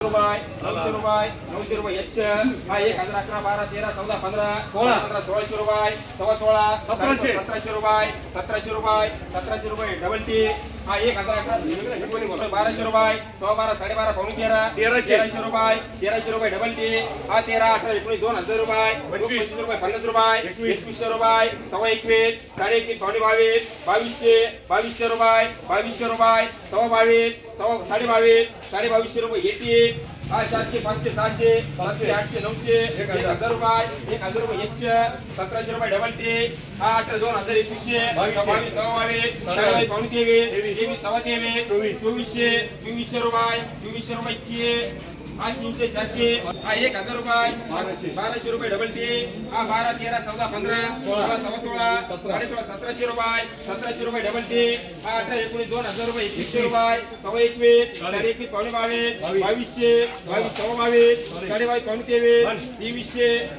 रुपये 900 रुपये 900 रुपये एच हा 1011 12 13 14 15 16 1600 रुपये 16 1700 रुपये 1700 रुपये 1700 रुपये डबल टी हा 1011 1200 रुपये 12 12.5 पावणे 1300 रुपये 1300 रुपये डबल टी हा 13 18 19 2000 रुपये 25 रुपये 50 रुपये 2100 रुपये 21 21 पावणे 22 2200 रुपये 2200 रुपये 22 22.5 रुपये एटी हा 400 500 600 700 800 900 1000 रुपये 1000 रुपये एच 1700 रुपये डबल टी हा 18 2021 22 पावणे 23 सव्वा 23 2400 रुपये 2400 रुपये हा 300 400 हा 1000 रुपये 1200 रुपये डबल टी हा 12 13 14 15 16 16 1700 रुपये 1700 रुपये डबल टी हा 18 19 2000 रुपये 2100 रुपये 21 21 पावणे 22 2200 22 पावणे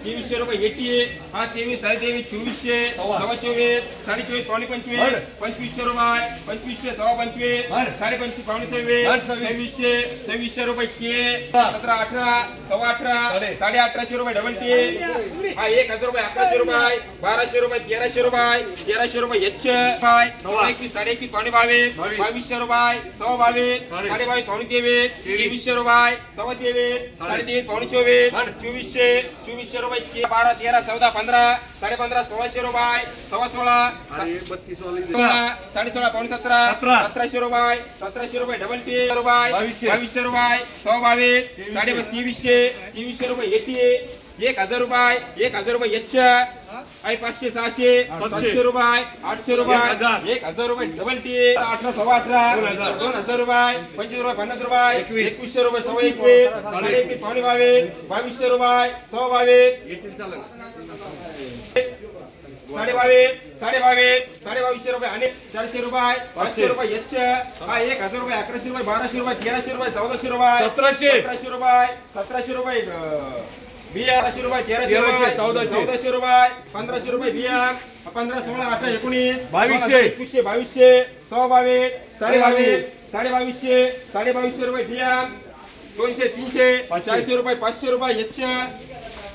23 रुपये एटी हा 23 23 2400 24 24 पावणे 25 2500 रुपये 2500 सव्वा 25 25 पावणे 26 रुपये के 17 18 सव्वा 18 1850 रुपये डबल टी हा 1000 रुपये 1100 रुपये 1200 रुपये 1300 रुपये एच 21 21 पावणे 22 2200 रुपये सव्वा 22 22 पावणे 23 रुपये सव्वा 23 23 पावणे 24 रुपये 12 13 14 15 15.5 1600 रुपये सव्वा 16 16 पावणे 17 1700 रुपये डबल टी 2200 रुपये सव्वा 22 2300 रुपये एटी 1000 रुपये एच 500 600 700 रुपये 800 रुपये 1000 रुपये डबल टी 18 सव्वा 18 2000 रुपये 25 रुपये 50 रुपये 2100 रुपये सव्वा 21 पावणे 22 रुपये सव्वा 22 रुपये आणि 400 रुपये 500 रुपये एच हा 1000 रुपये 1100 रुपये 1200 रुपये 1300 रुपये 1400 रुपये 1700 रुपये बिया 1800 रुपये 1300 रुपये 1400 रुपये 1500 रुपये बिया 15 16 18 19 2200 सव्वा 22 रुपये बिया 200 300 400 रुपये 500 रुपये एच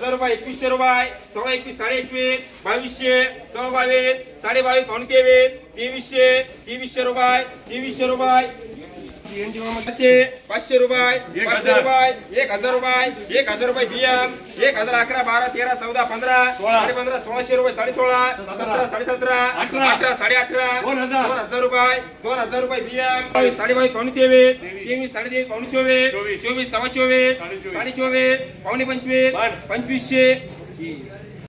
1000 रुपये 2100 रुपये सव्वा 21 2200 सव्वा 22 पावणे 2300 रुपये 500 रुपये 1000 रुपये बियम 1011 12 13 14 15 15 1600 रुपये 16 17 17 18 18 2000 रुपये बियम 22 पावणे 23 पावणे 24 सव्वा 24 24 पावणे 25 2500